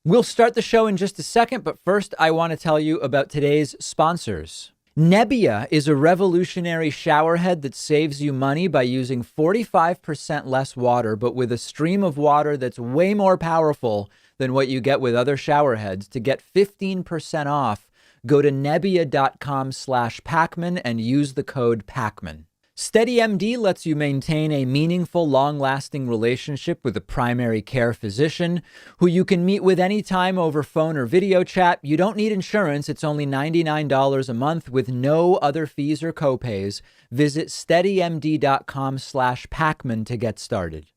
We'll start the show in just a second, but first I want to tell you about today's sponsors. Nebia is a revolutionary showerhead that saves you money by using 45% less water, but with a stream of water that's way more powerful than what you get with other showerheads. To get 15% off, go to nebia.com/Pakman and use the code Pakman. SteadyMD lets you maintain a meaningful, long-lasting relationship with a primary care physician who you can meet with anytime over phone or video chat. You don't need insurance. It's only $99 a month with no other fees or copays. Visit steadymd.com/Pakman to get started.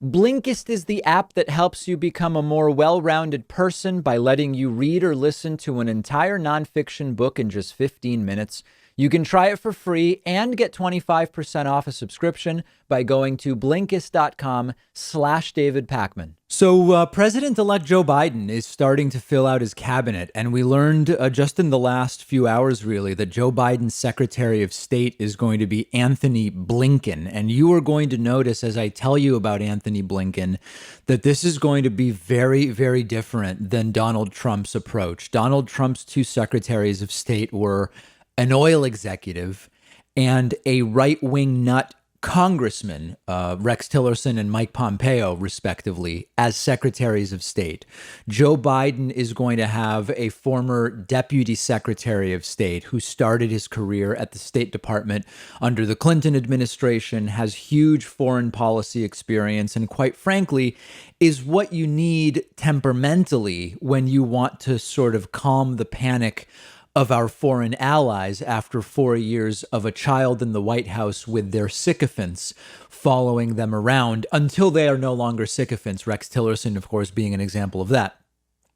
Blinkist is the app that helps you become a more well-rounded person by letting you read or listen to an entire nonfiction book in just 15 minutes. You can try it for free and get 25% off a subscription by going to Blinkist.com/David Pakman. So President-elect Joe Biden is starting to fill out his cabinet. And we learned just in the last few hours, really, that Joe Biden's Secretary of State is going to be Anthony Blinken. And you are going to notice as I tell you about Anthony Blinken that this is going to be very, very different than Donald Trump's approach. Donald Trump's two secretaries of state were an oil executive and a right-wing nut congressman, Rex Tillerson and Mike Pompeo, respectively, as secretaries of state. Joe Biden is going to have a former deputy secretary of state who started his career at the State Department under the Clinton administration, has huge foreign policy experience, and quite frankly, is what you need temperamentally when you want to sort of calm the panic of our foreign allies after 4 years of a child in the White House with their sycophants following them around until they are no longer sycophants. Rex Tillerson, of course, being an example of that.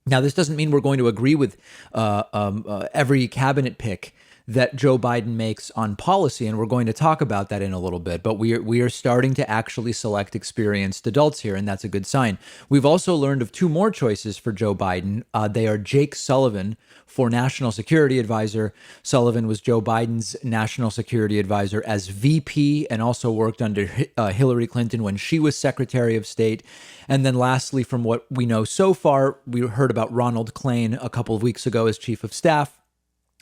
Now, this doesn't mean we're going to agree with every cabinet pick that Joe Biden makes on policy, and we're going to talk about that in a little bit. But we are starting to actually select experienced adults here, and that's a good sign. We've also learned of two more choices for Joe Biden. They are Jake Sullivan for National Security Advisor. Sullivan was Joe Biden's National Security Advisor as VP and also worked under Hillary Clinton when she was Secretary of State. And then lastly, from what we know so far, we heard about Ronald Klain a couple of weeks ago as Chief of Staff.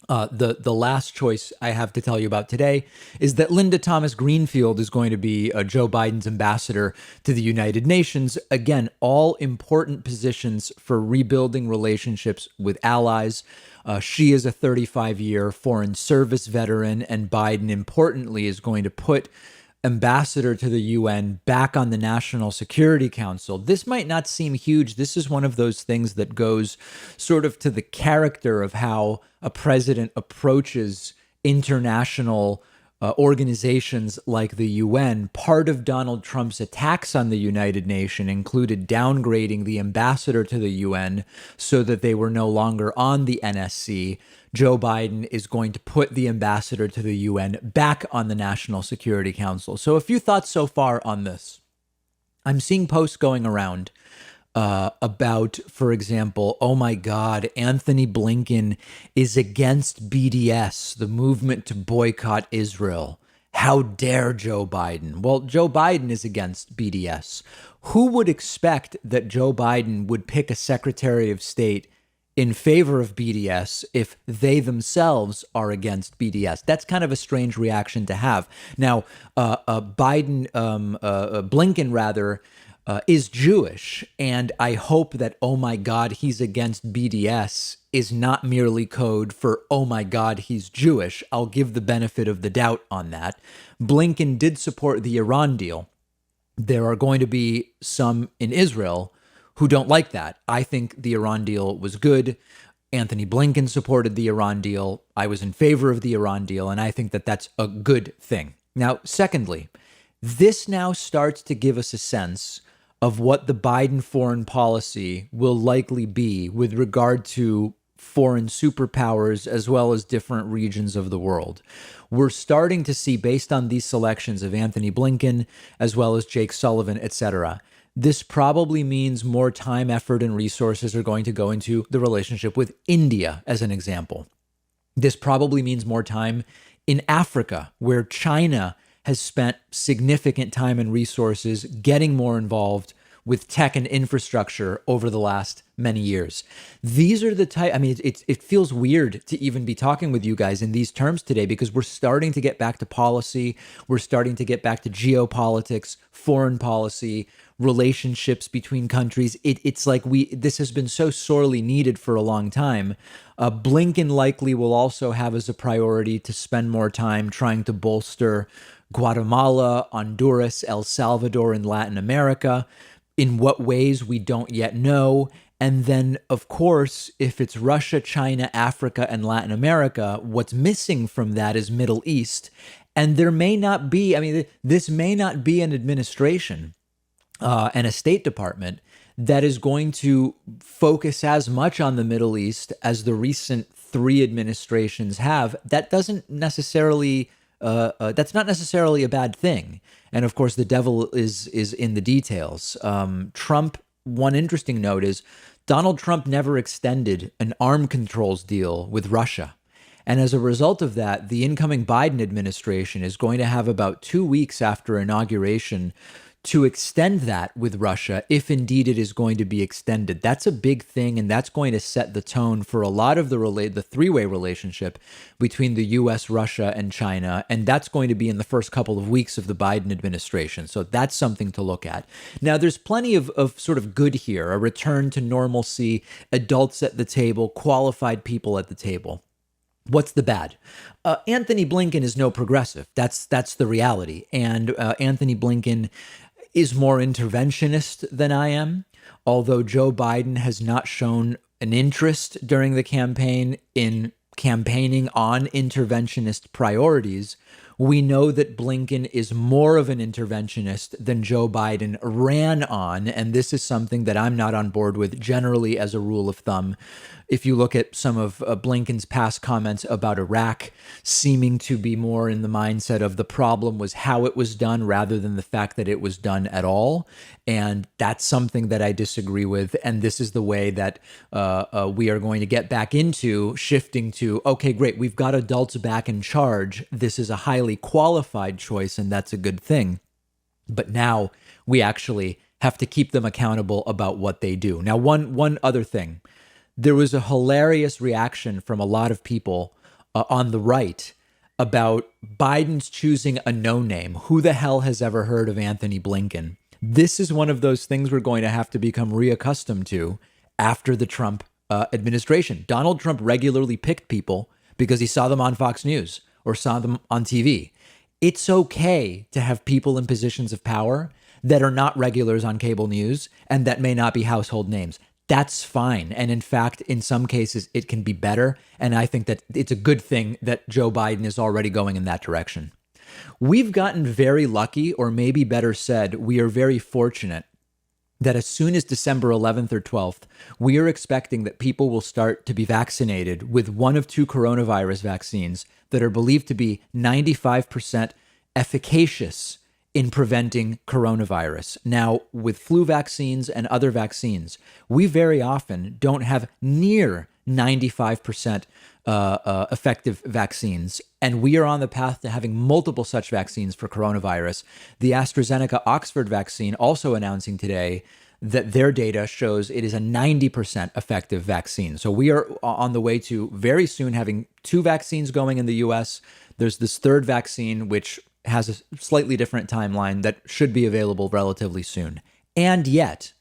The last choice I have to tell you about today is that Linda Thomas Greenfield is going to be Joe Biden's ambassador to the United Nations. Again, all important positions for rebuilding relationships with allies. She is a 35-year foreign service veteran, and Biden, importantly, is going to put ambassador to the UN back on the National Security Council. This might not seem huge. This is one of those things that goes sort of to the character of how a president approaches international organizations like the UN. Part of Donald Trump's attacks on the United Nations included downgrading the ambassador to the UN so that they were no longer on the NSC. Joe Biden is going to put the ambassador to the UN back on the National Security Council. So a few thoughts so far on this. I'm seeing posts going around about, for example, oh my God, Anthony Blinken is against BDS, the movement to boycott Israel. How dare Joe Biden? Well, Joe Biden is against BDS. Who would expect that Joe Biden would pick a Secretary of State in favor of BDS if they themselves are against BDS? That's kind of a strange reaction to have. Now, Blinken rather, is Jewish, and I hope that, oh my God, he's against BDS is not merely code for, oh my God, he's Jewish. I'll give the benefit of the doubt on that. Blinken did support the Iran deal. There are going to be some in Israel who don't like that. I think the Iran deal was good. Anthony Blinken supported the Iran deal. I was in favor of the Iran deal, and I think that that's a good thing. Now, secondly, this now starts to give us a sense of what the Biden foreign policy will likely be with regard to foreign superpowers as well as different regions of the world. We're starting to see, based on these selections of Anthony Blinken as well as Jake Sullivan, etc., this probably means more time, effort, and resources are going to go into the relationship with India, as an example. This probably means more time in Africa, where China has spent significant time and resources getting more involved with tech and infrastructure over the last many years. These are the type, I mean, it feels weird to even be talking with you guys in these terms today because we're starting to get back to policy. We're starting to get back to geopolitics, foreign policy, relationships between countries. It's like this has been so sorely needed for a long time. Blinken likely will also have as a priority to spend more time trying to bolster Guatemala, Honduras, El Salvador, and Latin America. In what ways, we don't yet know. And then, of course, if it's Russia, China, Africa, and Latin America, what's missing from that is Middle East. And there may not be, I mean, this may not be an administration and a State Department that is going to focus as much on the Middle East as the recent 3 administrations have. That doesn't necessarily, that's not necessarily a bad thing. And of course, the devil is in the details. Trump, one interesting note is Donald Trump never extended an arm controls deal with Russia. And as a result of that, the incoming Biden administration is going to have about 2 weeks after inauguration to extend that with Russia, if indeed it is going to be extended. That's a big thing, and that's going to set the tone for a lot of the three-way relationship between the U.S., Russia, and China, and that's going to be in the first couple of weeks of the Biden administration. So that's something to look at. Now, there's plenty of sort of good here, a return to normalcy, adults at the table, qualified people at the table. What's the bad? Anthony Blinken is no progressive. That's the reality. And Anthony Blinken is more interventionist than I am, although Joe Biden has not shown an interest during the campaign in campaigning on interventionist priorities. We know that Blinken is more of an interventionist than Joe Biden ran on, and this is something that I'm not on board with generally as a rule of thumb. If you look at some of Blinken's past comments about Iraq, seeming to be more in the mindset of the problem was how it was done rather than the fact that it was done at all. And that's something that I disagree with. And this is the way that we are going to get back into shifting to, okay, great, we've got adults back in charge. This is a highly qualified choice, and that's a good thing. But now we actually have to keep them accountable about what they do. Now, one other thing. There was a hilarious reaction from a lot of people on the right about Biden's choosing a no-name. Who the hell has ever heard of Anthony Blinken? This is one of those things we're going to have to become reaccustomed to after the Trump administration. Donald Trump regularly picked people because he saw them on Fox News or saw them on TV. It's okay to have people in positions of power that are not regulars on cable news and that may not be household names. That's fine. And in fact, in some cases, it can be better. And I think that it's a good thing that Joe Biden is already going in that direction. We've gotten very lucky, or maybe better said, we are very fortunate that as soon as December 11th or 12th, we are expecting that people will start to be vaccinated with one of 2 coronavirus vaccines that are believed to be 95% efficacious in preventing coronavirus. Now, with flu vaccines and other vaccines, we very often don't have near 95% effective vaccines. And we are on the path to having multiple such vaccines for coronavirus. The AstraZeneca Oxford vaccine also announcing today that their data shows it is a 90% effective vaccine. So we are on the way to very soon having 2 vaccines going in the US. There's this third vaccine, which has a slightly different timeline that should be available relatively soon. And yet,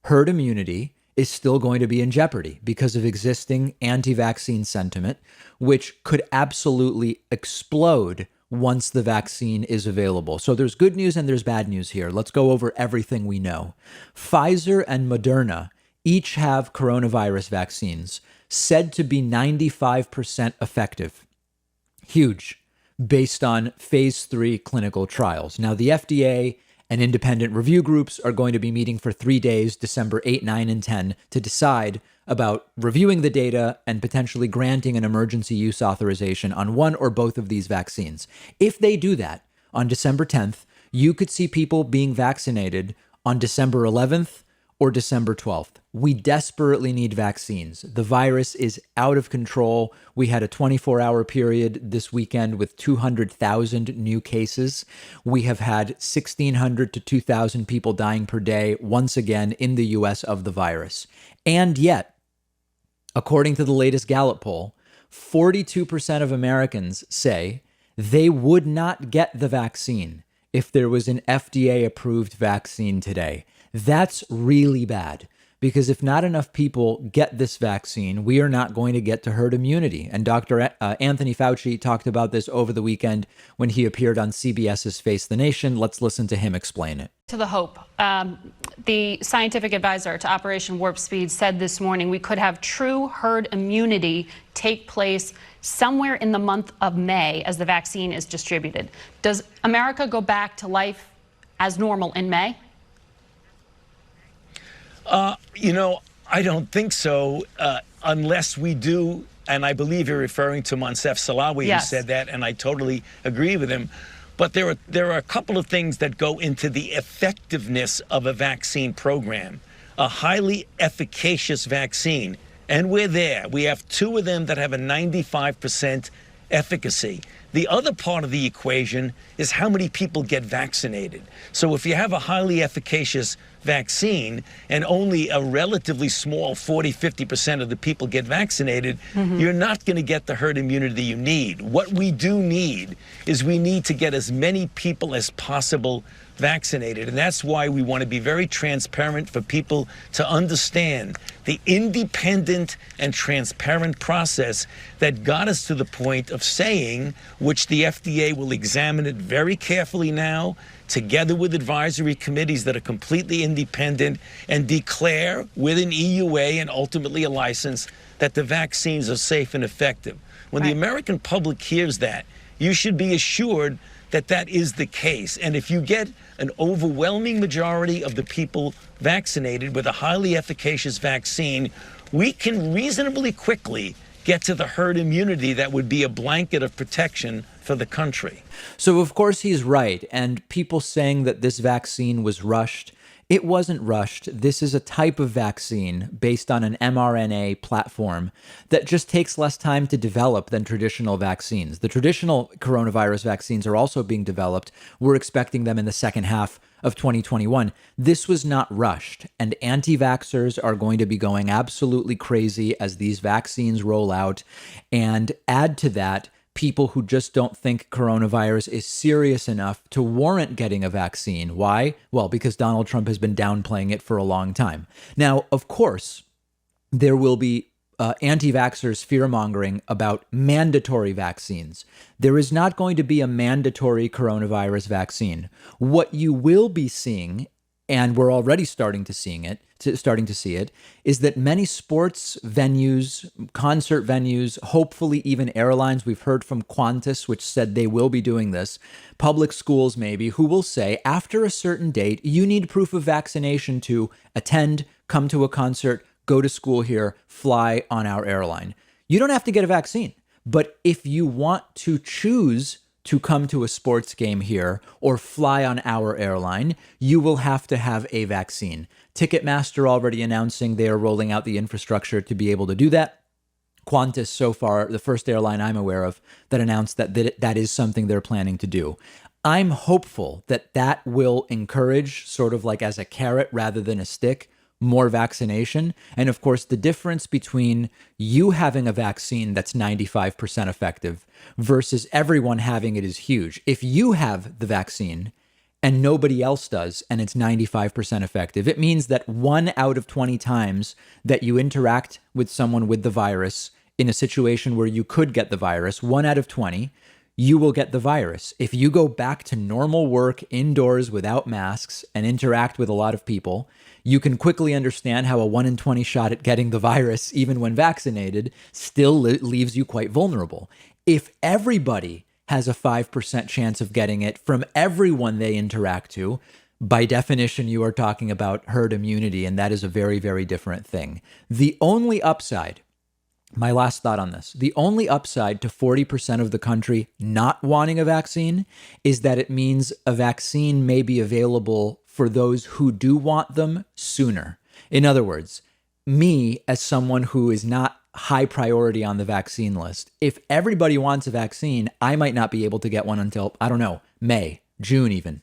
herd immunity is still going to be in jeopardy because of existing anti-vaccine sentiment, which could absolutely explode once the vaccine is available. So there's good news and there's bad news here. Let's go over everything we know. Pfizer and Moderna each have coronavirus vaccines said to be 95% effective. Huge. Based on phase 3 clinical trials. Now, the FDA and independent review groups are going to be meeting for 3 days, December 8, 9, and 10, to decide about reviewing the data and potentially granting an emergency use authorization on one or both of these vaccines. If they do that on December 10th, you could see people being vaccinated on December 11th or December 12th. We desperately need vaccines. The virus is out of control. We had a 24-hour period this weekend with 200,000 new cases. We have had 1,600 to 2,000 people dying per day, once again, in the U.S. of the virus. And yet, according to the latest Gallup poll, 42% of Americans say they would not get the vaccine if there was an FDA-approved vaccine today. That's really bad, because if not enough people get this vaccine, we are not going to get to herd immunity. And Dr. Anthony Fauci talked about this over the weekend when he appeared on CBS's Face the Nation. Let's listen to him explain it. To the hope. The scientific advisor to Operation Warp Speed said this morning we could have true herd immunity take place somewhere in the month of May as the vaccine is distributed. Does America go back to life as normal in May? I don't think so, unless we do, and I believe you're referring to Monsef Salawi, yes, who said that, and I totally agree with him. But there are a couple of things that go into the effectiveness of a vaccine program. A highly efficacious vaccine, and we're there. We have 2 of them that have a 95% efficacy. The other part of the equation is how many people get vaccinated. So if you have a highly efficacious vaccine and only a relatively small 40-50% of the people get vaccinated, you're not going to get the herd immunity you need. What we do need is we need to get as many people as possible vaccinated. And that's why we want to be very transparent for people to understand the independent and transparent process that got us to the point of saying, which the FDA will examine it very carefully now, together with advisory committees that are completely independent, and declare with an EUA and ultimately a license that the vaccines are safe and effective. When the American public hears that, you should be assured that that is the case. And if you get an overwhelming majority of the people vaccinated with a highly efficacious vaccine, we can reasonably quickly get to the herd immunity that would be a blanket of protection for the country. So, of course, he's right. And people saying that this vaccine was rushed, it wasn't rushed. This is a type of vaccine based on an mRNA platform that just takes less time to develop than traditional vaccines. The traditional coronavirus vaccines are also being developed. We're expecting them in the second half of 2021. This was not rushed, and anti-vaxxers are going to be going absolutely crazy as these vaccines roll out. And add to that, people who just don't think coronavirus is serious enough to warrant getting a vaccine. Why? Well, because Donald Trump has been downplaying it for a long time. Now, of course, there will be anti-vaxxers fear-mongering about mandatory vaccines. There is not going to be a mandatory coronavirus vaccine. What you will be seeing, and we're already starting to see it, is that many sports venues, concert venues, hopefully even airlines, we've heard from Qantas, which said they will be doing this, public schools maybe, who will say after a certain date, you need proof of vaccination to attend, come to a concert, go to school here, fly on our airline. You don't have to get a vaccine, but if you want to choose to come to a sports game here or fly on our airline, you will have to have a vaccine. Ticketmaster already announcing they are rolling out the infrastructure to be able to do that. Qantas, so far, the first airline I'm aware of that announced that that is something they're planning to do. I'm hopeful that that will encourage, sort of like as a carrot rather than a stick, more vaccination. And of course, the difference between you having a vaccine that's 95% effective versus everyone having it is huge. If you have the vaccine and nobody else does, and it's 95% effective, it means that 1 out of 20 times that you interact with someone with the virus in a situation where you could get the virus, 1 out of 20, you will get the virus. If you go back to normal work indoors without masks and interact with a lot of people, you can quickly understand how a 1 in 20 shot at getting the virus, even when vaccinated, still leaves you quite vulnerable. If everybody has a 5% chance of getting it from everyone they interact to, by definition, you are talking about herd immunity, and that is a very, very different thing. The only upside, my last thought on this, the only upside to 40% of the country not wanting a vaccine is that it means a vaccine may be available for those who do want them sooner. In other words, me as someone who is not high priority on the vaccine list, if everybody wants a vaccine, I might not be able to get one until, I don't know, May, June even.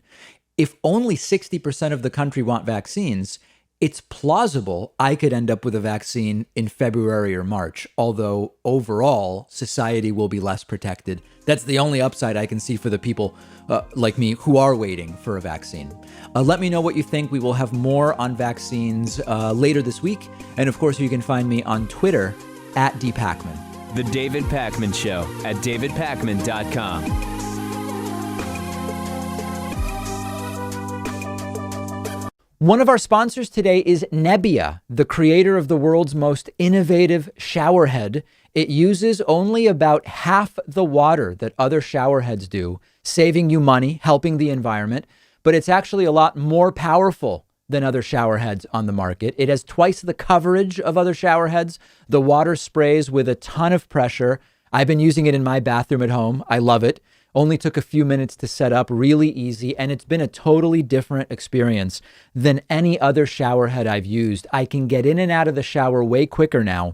If only 60% of the country want vaccines, it's plausible I could end up with a vaccine in February or March, although overall society will be less protected. That's the only upside I can see for the people like me who are waiting for a vaccine. Let me know what you think. We will have more on vaccines later this week. And of course, you can find me on Twitter at @dpakman. The David Pakman Show at davidpakman.com. One of our sponsors today is Nebia, the creator of the world's most innovative showerhead. It uses only about half the water that other showerheads do, saving you money, helping the environment, but it's actually a lot more powerful than other showerheads on the market. It has twice the coverage of other showerheads. The water sprays with a ton of pressure. I've been using it in my bathroom at home. I love it. Only took a few minutes to set up, really easy, and it's been a totally different experience than any other showerhead I've used. I can get in and out of the shower way quicker now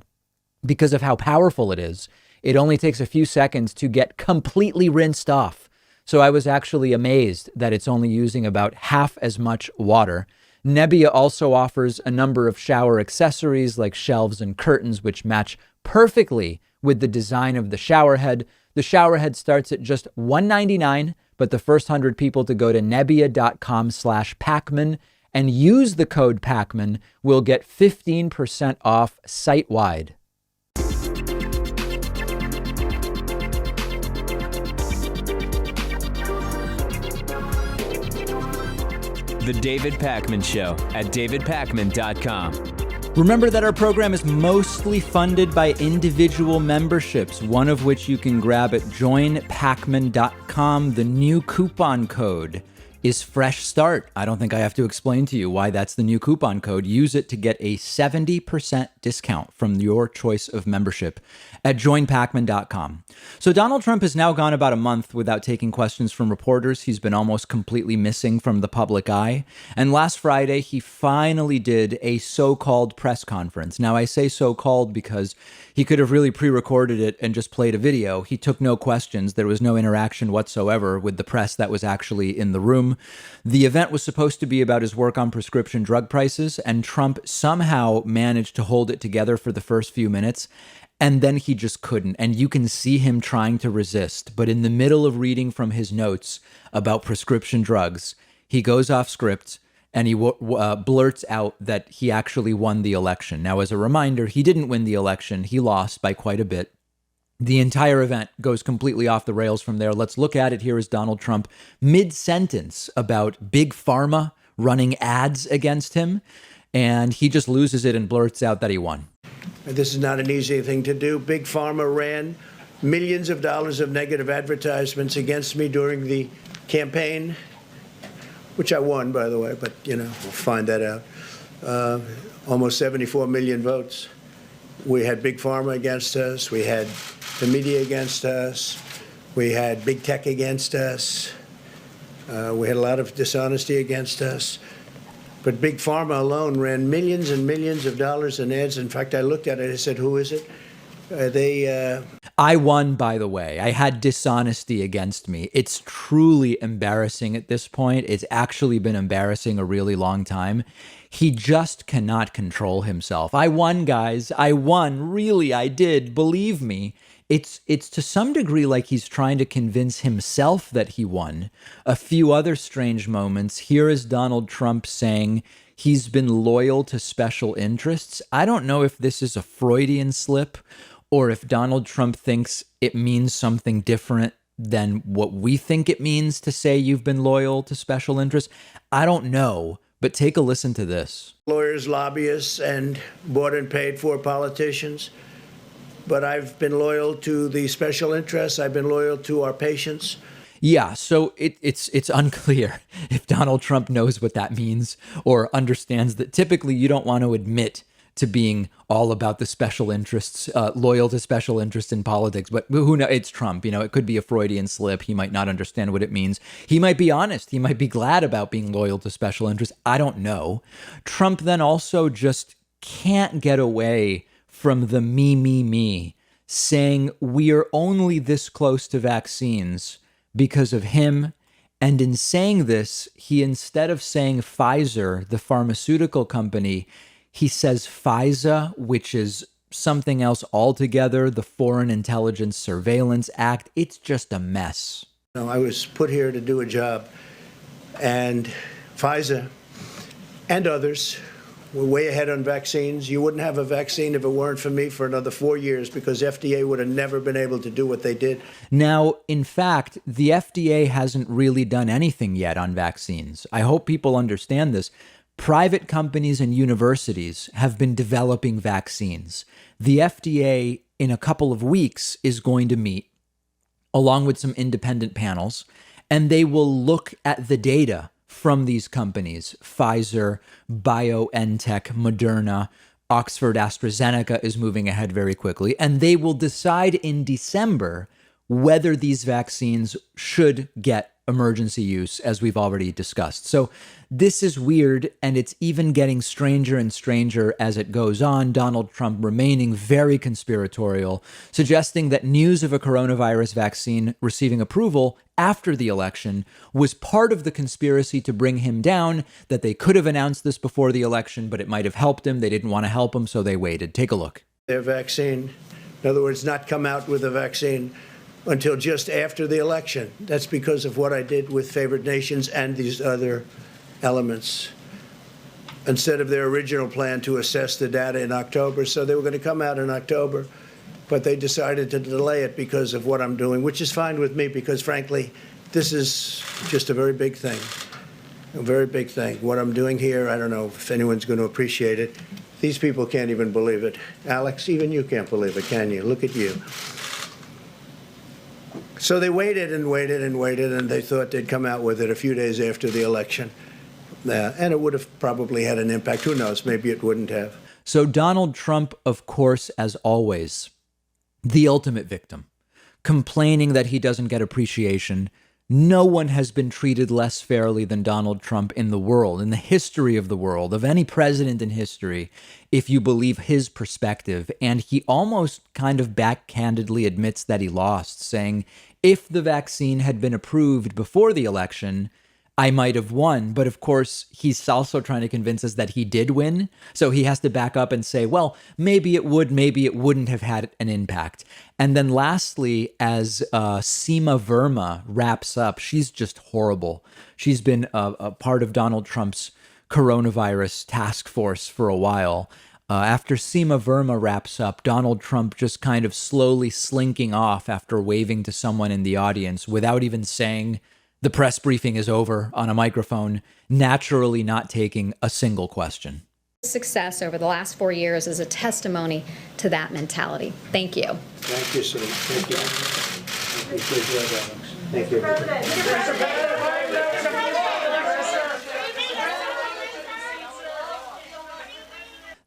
because of how powerful it is. It only takes a few seconds to get completely rinsed off. So I was actually amazed that it's only using about half as much water. Nebia also offers a number of shower accessories like shelves and curtains, which match perfectly with the design of the showerhead. The showerhead starts at just $199, but the first 100 people to go to nebia.com/Pakman and use the code Pakman will get 15% off site-wide. The David Pakman Show at davidpakman.com. Remember that our program is mostly funded by individual memberships, one of which you can grab at joinpakman.com. The new coupon code is Fresh Start. I don't think I have to explain to you why that's the new coupon code. Use it to get a 70% discount from your choice of membership at joinpakman.com. So Donald Trump has now gone about a month without taking questions from reporters. He's been almost completely missing from the public eye. And last Friday, he finally did a so-called press conference. Now, I say so-called because he could have really pre-recorded it and just played a video. He took no questions. There was no interaction whatsoever with the press that was actually in the room. The event was supposed to be about his work on prescription drug prices, and Trump somehow managed to hold it together for the first few minutes, and then he just couldn't. And you can see him trying to resist. But in the middle of reading from his notes about prescription drugs, he goes off script and he blurts out that he actually won the election. Now, as a reminder, he didn't win the election. He lost by quite a bit. The entire event goes completely off the rails from there. Let's look at it. Here is Donald Trump mid-sentence about Big Pharma running ads against him, and he just loses it and blurts out that he won. This is not an easy thing to do. Big Pharma ran millions of dollars of negative advertisements against me during the campaign, which I won, by the way, but, we'll find that out. Almost 74 million votes. We had Big Pharma against us. We had the media against us. We had big tech against us. We had a lot of dishonesty against us. But Big Pharma alone ran millions and millions of dollars in ads. In fact, I looked at it. I said, who is it? I won, by the way. I had dishonesty against me. It's truly embarrassing at this point. It's actually been embarrassing a really long time. He just cannot control himself. I won, guys. I won. Really, I did. Believe me. It's to some degree like he's trying to convince himself that he won. A few other strange moments. Here is Donald Trump saying he's been loyal to special interests. I don't know if this is a Freudian slip or if Donald Trump thinks it means something different than what we think it means to say you've been loyal to special interests. I don't know, but take a listen to this. Lawyers, lobbyists, and bought and paid for politicians. But I've been loyal to the special interests. I've been loyal to our patients. Yeah, so it's unclear if Donald Trump knows what that means or understands that typically you don't want to admit to being all about the special interests, loyal to special interests in politics. But who knows? It's Trump. It could be a Freudian slip. He might not understand what it means. He might be honest. He might be glad about being loyal to special interests. I don't know. Trump then also just can't get away from the me, saying we are only this close to vaccines because of him And in saying this, he, instead of saying Pfizer, the pharmaceutical company, he says FISA, which is something else altogether, the Foreign Intelligence Surveillance Act. It's just a mess. I was put here to do a job, and FISA and others were way ahead on vaccines. You wouldn't have a vaccine if it weren't for me for another 4 years, because FDA would have never been able to do what they did. Now, in fact, the FDA hasn't really done anything yet on vaccines. I hope people understand this. Private companies and universities have been developing vaccines. The FDA, in a couple of weeks, is going to meet, along with some independent panels, and they will look at the data from these companies, Pfizer, BioNTech, Moderna, Oxford AstraZeneca is moving ahead very quickly, and they will decide in December whether these vaccines should get emergency use, as we've already discussed. So this is weird, and it's even getting stranger and stranger as it goes on. Donald Trump remaining very conspiratorial, suggesting that news of a coronavirus vaccine receiving approval after the election was part of the conspiracy to bring him down, that they could have announced this before the election, but it might have helped him. They didn't want to help him, so they waited. Take a look. Their vaccine, in other words, not come out with a vaccine until just after the election. That's because of what I did with favored nations and these other elements. Instead of their original plan to assess the data in October, so they were going to come out in October, but they decided to delay it because of what I'm doing, which is fine with me because, frankly, this is just a very big thing. A very big thing. What I'm doing here, I don't know if anyone's going to appreciate it. These people can't even believe it. Alex, even you can't believe it, can you? Look at you. So they waited and waited and waited, and they thought they'd come out with it a few days after the election. And it would have probably had an impact. Who knows? Maybe it wouldn't have. So Donald Trump, of course, as always, the ultimate victim, complaining that he doesn't get appreciation. No one has been treated less fairly than Donald Trump in the world, in the history of the world, of any president in history, if you believe his perspective. And he almost kind of backhandedly admits that he lost, saying, if the vaccine had been approved before the election, I might have won. But of course, he's also trying to convince us that he did win. So he has to back up and say, well, maybe it would, maybe it wouldn't have had an impact. And then lastly, as Seema Verma wraps up, she's just horrible. She's been a part of Donald Trump's coronavirus task force for a while. After Seema Verma wraps up, Donald Trump just kind of slowly slinking off after waving to someone in the audience without even saying the press briefing is over on a microphone, naturally not taking a single question. Success over the last 4 years is a testimony to that mentality. Thank you. Thank you, Sidney. Thank you. Thank you.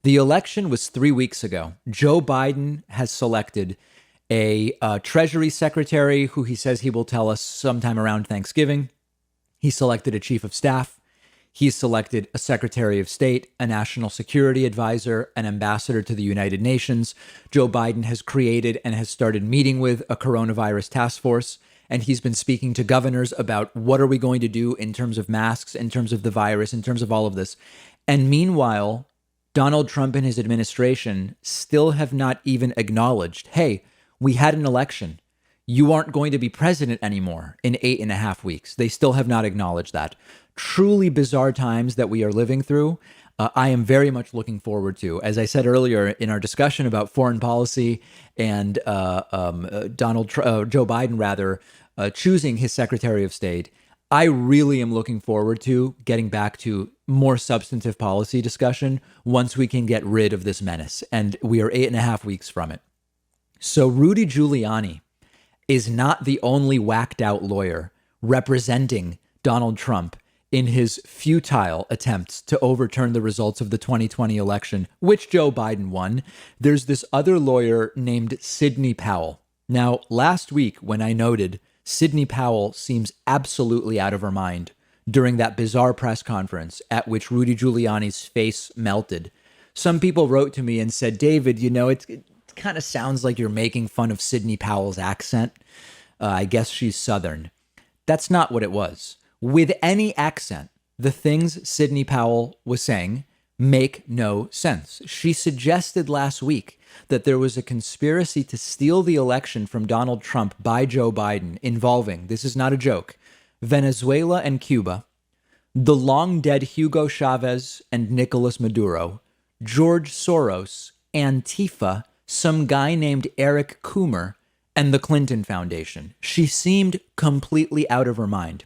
The election was 3 weeks ago. Joe Biden has selected a Treasury Secretary who he says he will tell us sometime around Thanksgiving. He selected a Chief of Staff. He's selected a Secretary of State, a National Security Advisor, an Ambassador to the United Nations. Joe Biden has created and has started meeting with a coronavirus task force, and he's been speaking to governors about what are we going to do in terms of masks, in terms of the virus, in terms of all of this. And meanwhile, Donald Trump and his administration still have not even acknowledged, hey, we had an election. You aren't going to be president anymore in 8.5 weeks. They still have not acknowledged that. Truly bizarre times that we are living through. I am very much looking forward to, as I said earlier in our discussion about foreign policy and Joe Biden choosing his Secretary of State. I really am looking forward to getting back to more substantive policy discussion once we can get rid of this menace. And we are 8.5 weeks from it. So Rudy Giuliani is not the only whacked out lawyer representing Donald Trump in his futile attempts to overturn the results of the 2020 election, which Joe Biden won. There's this other lawyer named Sidney Powell. Now, last week when I noted Sidney Powell seems absolutely out of her mind during that bizarre press conference at which Rudy Giuliani's face melted, some people wrote to me and said, David, you know, it kind of sounds like you're making fun of Sidney Powell's accent. I guess she's Southern. That's not what it was. with any accent, the things Sidney Powell was saying make no sense. She suggested last week that there was a conspiracy to steal the election from Donald Trump by Joe Biden involving, this is not a joke, Venezuela and Cuba, the long-dead Hugo Chavez and Nicolas Maduro, George Soros, Antifa, some guy named Eric Coomer, and the Clinton Foundation. She seemed completely out of her mind.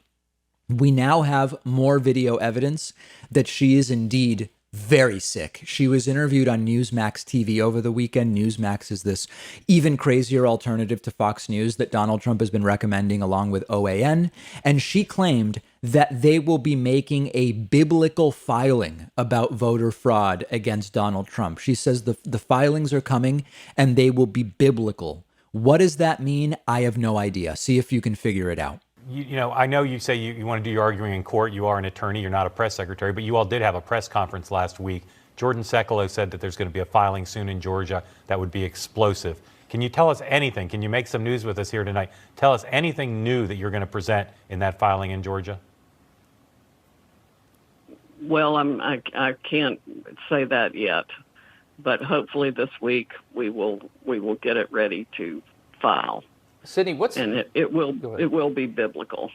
We now have more video evidence that she is indeed very sick. She was interviewed on Newsmax TV over the weekend. Newsmax is this even crazier alternative to Fox News that Donald Trump has been recommending along with OAN. And she claimed that they will be making a biblical filing about voter fraud against Donald Trump. She says the filings are coming and they will be biblical. What does that mean? I have no idea. See if you can figure it out. You know, I know you say you want to do your arguing in court. You are an attorney. You're not a press secretary, but you all did have a press conference last week. Jordan Sekelo said that there's going to be a filing soon in Georgia that would be explosive. Can you tell us anything? Can you make some news with us here tonight? Tell us anything new that you're going to present in that filing in Georgia. Well, I can't say that yet, but hopefully this week we will get it ready to file. Sidney, and it will be biblical.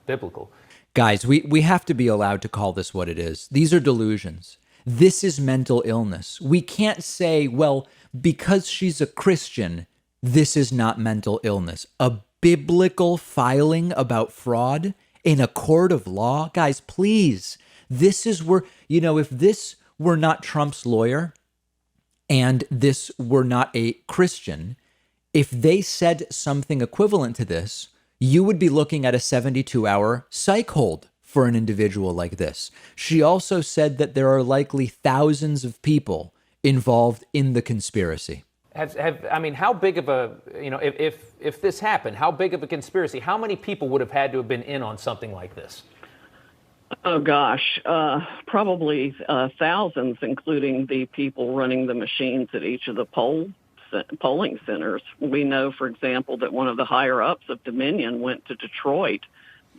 Biblical. Guys, we have to be allowed to call this what it is. These are delusions. This is mental illness. We can't say, well, because she's a Christian, this is not mental illness. A biblical filing about fraud in a court of law? Guys, please. This is where, if this were not Trump's lawyer and this were not a Christian, if they said something equivalent to this, you would be looking at a 72-hour psych hold for an individual like this. She also said that there are likely thousands of people involved in the conspiracy. How big of a, if this happened, how big of a conspiracy, how many people would have had to have been in on something like this? Oh, gosh, probably thousands, including the people running the machines at each of the polling centers. We know, for example, that one of the higher-ups of Dominion went to Detroit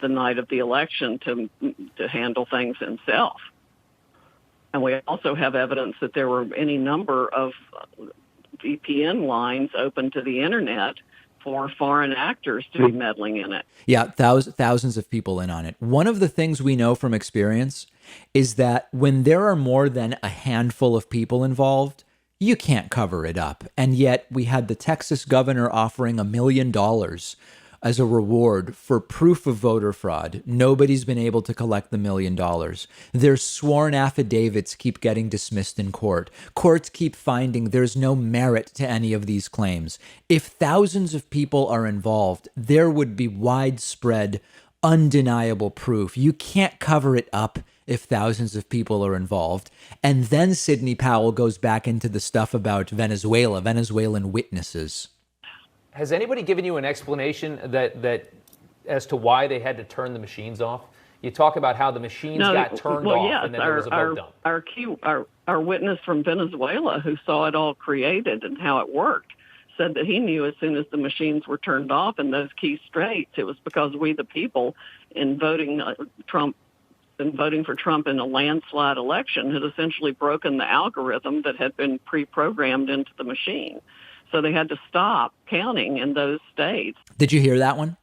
the night of the election to handle things himself. And we also have evidence that there were any number of VPN lines open to the internet for foreign actors to be meddling in it. Yeah, thousands of people in on it. One of the things we know from experience is that when there are more than a handful of people involved, you can't cover it up. And yet we had the Texas governor offering $1 million as a reward for proof of voter fraud. Nobody's been able to collect the $1 million. Their sworn affidavits keep getting dismissed in court. Courts keep finding there's no merit to any of these claims. If thousands of people are involved, there would be widespread, undeniable proof. You can't cover it up if thousands of people are involved. And then Sidney Powell goes back into the stuff about Venezuelan witnesses. Has anybody given you an explanation that as to why they had to turn the machines off? You talk about how the machines got turned off, yes, and then there was a vote dump. Our witness from Venezuela, who saw it all created and how it worked, said that he knew as soon as the machines were turned off in those key states, it was because we, the people, in voting for Trump in a landslide election, had essentially broken the algorithm that had been pre-programmed into the machine. So they had to stop counting in those states. Did you hear that one?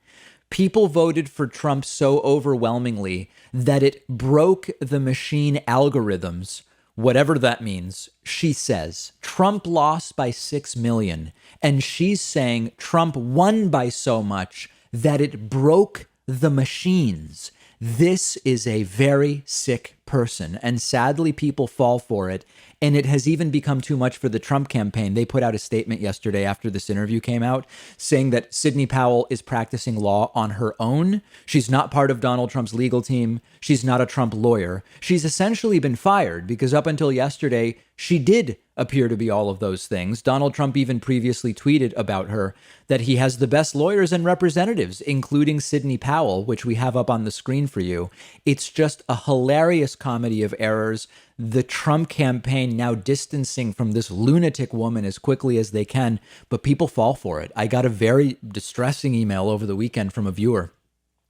People voted for Trump so overwhelmingly that it broke the machine algorithms, whatever that means. She says Trump lost by 6 million, and she's saying Trump won by so much that it broke the machines. This is a very sick person, and sadly people fall for it. And it has even become too much for the Trump campaign. They put out a statement yesterday after this interview came out saying that Sidney Powell is practicing law on her own. She's not part of Donald Trump's legal team. She's not a Trump lawyer. She's essentially been fired because up until yesterday, she did appear to be all of those things. Donald Trump even previously tweeted about her that he has the best lawyers and representatives, including Sidney Powell, which we have up on the screen for you. It's just a hilarious comedy of errors. The Trump campaign now distancing from this lunatic woman as quickly as they can, but people fall for it. I got a very distressing email over the weekend from a viewer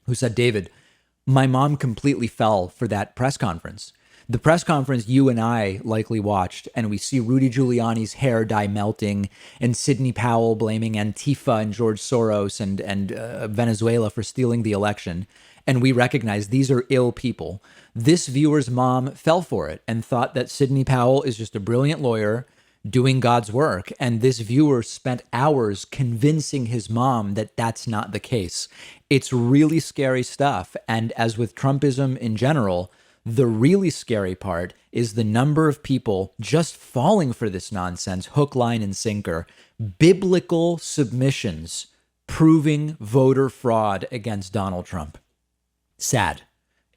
who said, David, My mom completely fell for that press conference. The press conference you and I likely watched, and we see Rudy Giuliani's hair dye melting and Sidney Powell blaming Antifa and George Soros and Venezuela for stealing the election. And we recognize these are ill people. This viewer's mom fell for it and thought that Sidney Powell is just a brilliant lawyer doing God's work. And this viewer spent hours convincing his mom that that's not the case. It's really scary stuff. And as with Trumpism in general, the really scary part is the number of people just falling for this nonsense, hook, line, and sinker. Biblical submissions proving voter fraud against Donald Trump. Sad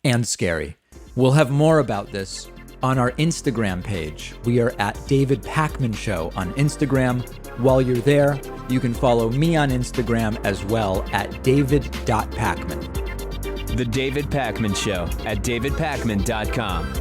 and scary. We'll have more about this on our Instagram page. We are at David Pakman Show on Instagram. While you're there, you can follow me on Instagram as well at david.pakman. The David Pakman Show at davidpakman.com.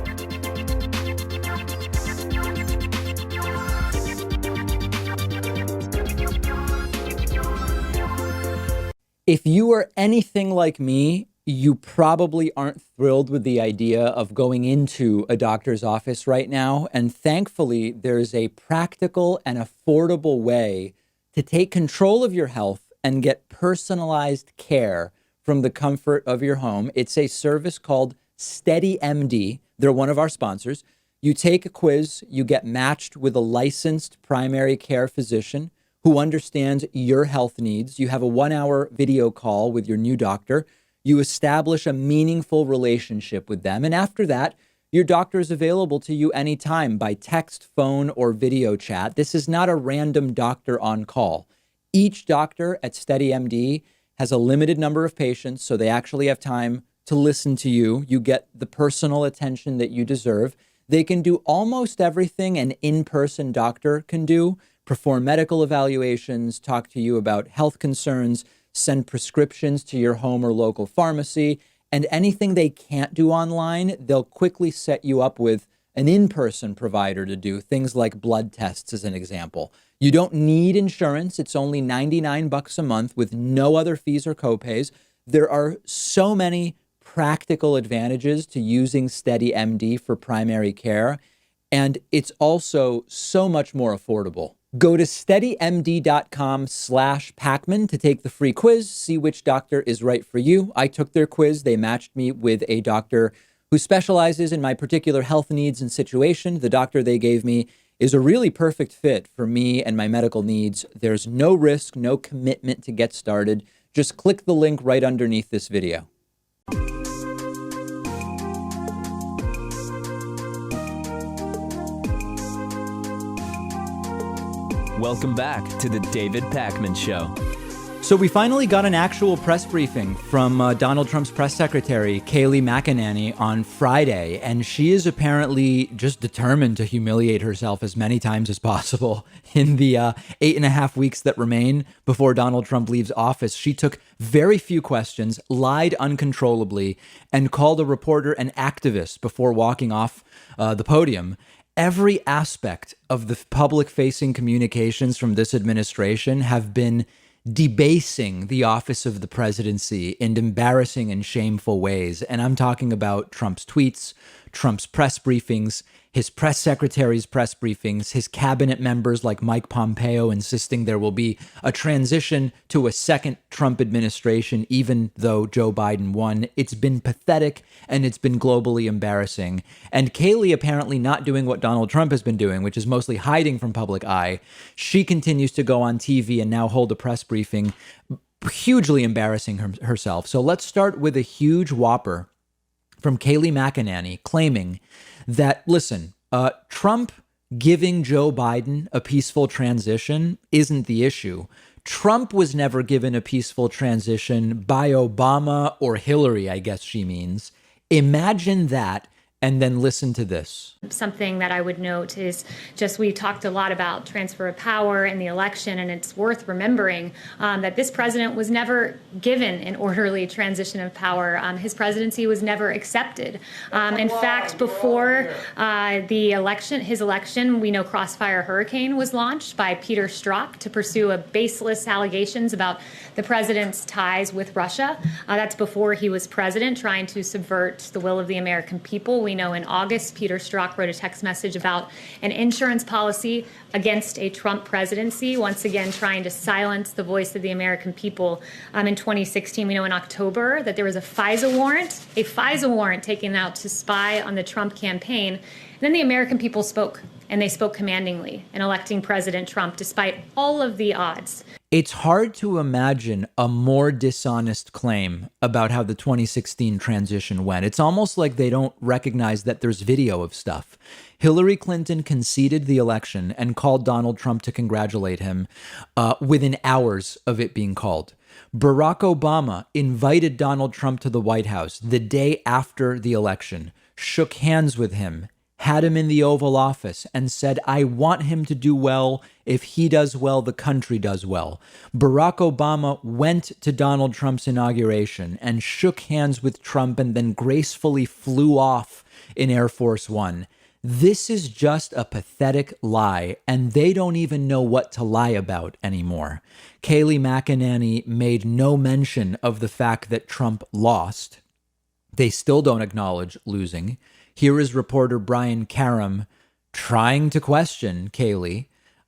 If you are anything like me, you probably aren't thrilled with the idea of going into a doctor's office right now. And thankfully, there's a practical and affordable way to take control of your health and get personalized care from the comfort of your home. It's a service called SteadyMD. They're one of our sponsors. You take a quiz, you get matched with a licensed primary care physician who understands your health needs. You have a 1-hour video call with your new doctor. You establish a meaningful relationship with them. And after that, your doctor is available to you anytime by text, phone, or video chat. This is not a random doctor on call. Each doctor at SteadyMD has a limited number of patients, so they actually have time to listen to you. You get the personal attention that you deserve. They can do almost everything an in-person doctor can do: perform medical evaluations, talk to you about health concerns, send prescriptions to your home or local pharmacy, and anything they can't do online, they'll quickly set you up with an in-person provider to do, things like blood tests as an example. You don't need insurance. It's only $99 a month with no other fees or copays. There are so many practical advantages to using SteadyMD for primary care, and it's also so much more affordable. Go to steadymd.com/Pakman to take the free quiz, see which doctor is right for you. I took their quiz. They matched me with a doctor who specializes in my particular health needs and situation. The doctor they gave me is a really perfect fit for me and my medical needs. There's no risk, no commitment to get started. Just click the link right underneath this video. Welcome back to the David Pakman Show. So we finally got an actual press briefing from Donald Trump's press secretary, Kayleigh McEnany, on Friday, and she is apparently just determined to humiliate herself as many times as possible in the 8.5 weeks that remain before Donald Trump leaves office. She took very few questions, lied uncontrollably, and called a reporter an activist before walking off the podium. Every aspect of the public-facing communications from this administration have been debasing the office of the presidency in embarrassing and shameful ways. And I'm talking about Trump's tweets, Trump's press briefings, his press secretary's press briefings, his cabinet members like Mike Pompeo insisting there will be a transition to a second Trump administration, even though Joe Biden won. It's been pathetic and it's been globally embarrassing. And Kayleigh apparently not doing what Donald Trump has been doing, which is mostly hiding from public eye. She continues to go on TV and now hold a press briefing, hugely embarrassing herself. So let's start with a huge whopper from Kayleigh McEnany claiming that, listen, Trump giving Joe Biden a peaceful transition isn't the issue. Trump was never given a peaceful transition by Obama or Hillary, I guess she means. Imagine that And then listen to this. Something that I would note is just we talked a lot about transfer of power in the election, and it's worth remembering that this president was never given an orderly transition of power. His presidency was never accepted. In fact, before his election, we know Crossfire Hurricane was launched by Peter Strzok to pursue a baseless allegations about the president's ties with Russia. That's before he was president, trying to subvert the will of the American people. We know in August, Peter Strzok wrote a text message about an insurance policy against a Trump presidency, once again trying to silence the voice of the American people. In 2016, we know in October that there was a FISA warrant taken out to spy on the Trump campaign. And then the American people spoke, and they spoke commandingly in electing President Trump despite all of the odds. It's hard to imagine a more dishonest claim about how the 2016 transition went. It's almost like they don't recognize that there's video of stuff. Hillary Clinton conceded the election and called Donald Trump to congratulate him within hours of it being called. Barack Obama invited Donald Trump to the White House the day after the election, shook hands with him, had him in the Oval Office, and said, I want him to do well. If he does well, the country does well. Barack Obama went to Donald Trump's inauguration and shook hands with Trump and then gracefully flew off in Air Force One. This is just a pathetic lie, and they don't even know what to lie about anymore. Kayleigh McEnany made no mention of the fact that Trump lost. They still don't acknowledge losing. Here is reporter Brian Karam trying to question Kayleigh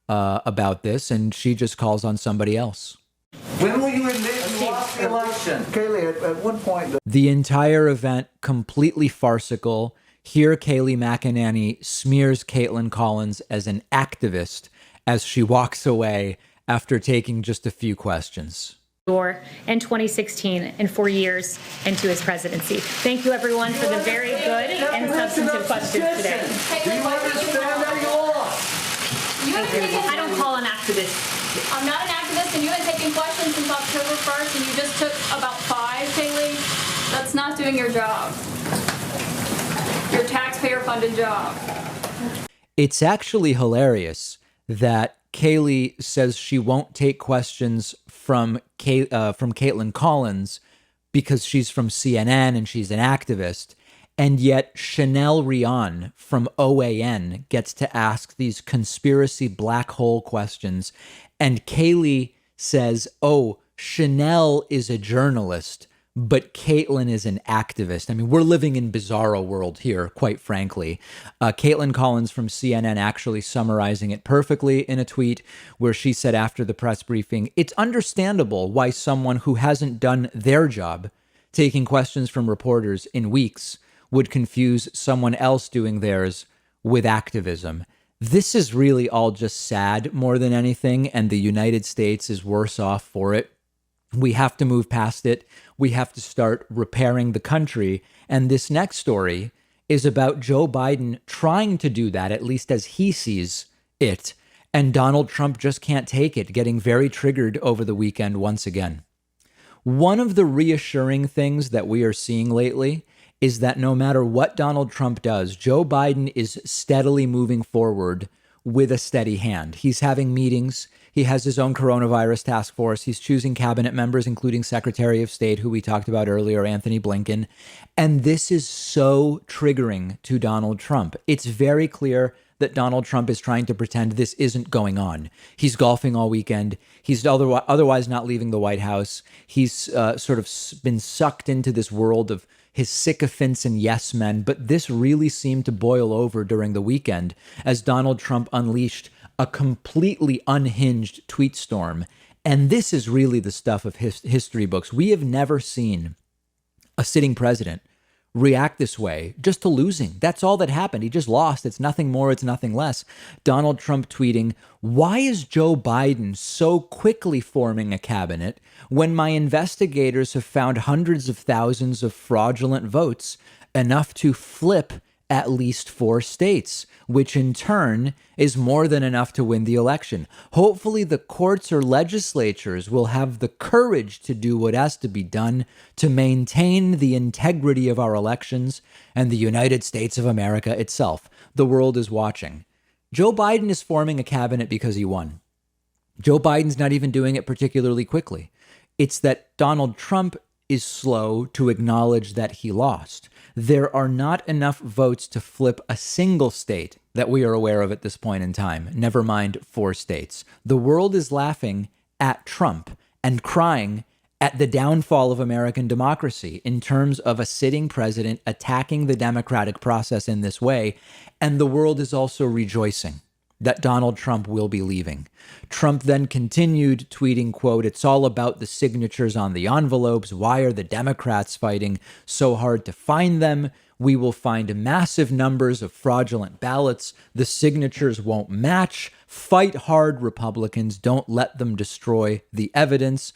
about this, and she just calls on somebody else. When will you admit you lost the election? Kayleigh, at one point... The entire event completely farcical. Here, Kayleigh McEnany smears Caitlin Collins as an activist as she walks away after taking just a few questions. In 2016 and 4 years into his presidency. Thank you, everyone, for the very good and substantive questions today. Do you understand that you lost? I don't call an activist. I'm not an activist, and you haven't taken questions since October 1st, and you just took about 5, Kayleigh. That's not doing your job. Your taxpayer-funded job. It's actually hilarious that Kayleigh says she won't take questions from Caitlin Collins because she's from CNN and she's an activist. And yet Chanel Rion from OAN gets to ask these conspiracy black hole questions. And Kayleigh says, oh, Chanel is a journalist, but Caitlin is an activist. I mean, we're living in bizarro world here, quite frankly. Caitlin Collins from CNN actually summarizing it perfectly in a tweet where she said after the press briefing, it's understandable why someone who hasn't done their job, taking questions from reporters in weeks, would confuse someone else doing theirs with activism. This is really all just sad more than anything, and the United States is worse off for it. We have to move past it. We have to start repairing the country. And this next story is about Joe Biden trying to do that, at least as he sees it. And Donald Trump just can't take it, getting very triggered over the weekend once again. One of the reassuring things that we are seeing lately is that no matter what Donald Trump does, Joe Biden is steadily moving forward with a steady hand. He's having meetings. He has his own coronavirus task force. He's choosing cabinet members, including Secretary of State, who we talked about earlier, Anthony Blinken. And this is so triggering to Donald Trump. It's very clear that Donald Trump is trying to pretend this isn't going on. He's golfing all weekend. He's otherwise not leaving the White House. He's sort of been sucked into this world of his sycophants and yes men. But this really seemed to boil over during the weekend as Donald Trump unleashed a completely unhinged tweet storm. And this is really the stuff of history books. We have never seen a sitting president react this way just to losing. That's all that happened. He just lost. It's nothing more. It's nothing less. Donald Trump tweeting, why is Joe Biden so quickly forming a cabinet when my investigators have found hundreds of thousands of fraudulent votes, enough to flip at least 4 states, which in turn is more than enough to win the election. Hopefully the courts or legislatures will have the courage to do what has to be done to maintain the integrity of our elections and the United States of America itself. The world is watching. Joe Biden is forming a cabinet because he won. Joe Biden's not even doing it particularly quickly. It's that Donald Trump is slow to acknowledge that he lost. There are not enough votes to flip a single state that we are aware of at this point in time, never mind 4 states. The world is laughing at Trump and crying at the downfall of American democracy in terms of a sitting president attacking the democratic process in this way. And the world is also rejoicing that Donald Trump will be leaving. Trump then continued tweeting, quote, "It's all about the signatures on the envelopes. Why are the Democrats fighting so hard to find them? We will find massive numbers of fraudulent ballots. The signatures won't match. Fight hard, Republicans. Don't let them destroy the evidence."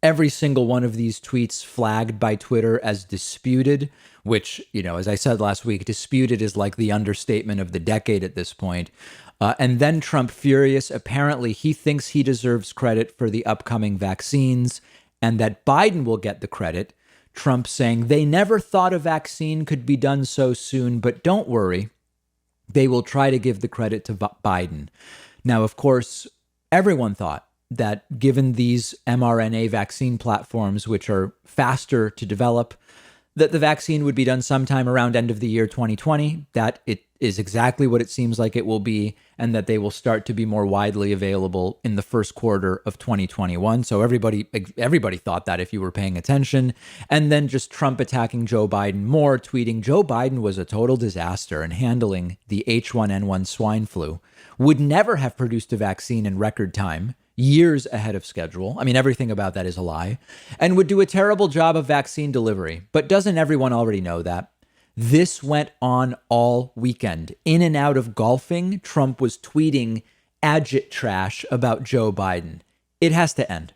Every single one of these tweets flagged by Twitter as disputed, which, as I said last week, disputed is like the understatement of the decade at this point. And then Trump furious. Apparently, he thinks he deserves credit for the upcoming vaccines and that Biden will get the credit. Trump saying they never thought a vaccine could be done so soon, but don't worry, they will try to give the credit to Biden. Now, of course, everyone thought that given these mRNA vaccine platforms, which are faster to develop, that the vaccine would be done sometime around end of the year 2020, that it is exactly what it seems like it will be, and that they will start to be more widely available in the first quarter of 2021. So everybody thought that if you were paying attention. And then just Trump attacking Joe Biden more, tweeting Joe Biden was a total disaster in handling the H1N1 swine flu, would never have produced a vaccine in record time, years ahead of schedule. I mean, everything about that is a lie, and would do a terrible job of vaccine delivery. But doesn't everyone already know that? This went on all weekend. In and out of golfing, Trump was tweeting agit trash about Joe Biden. It has to end.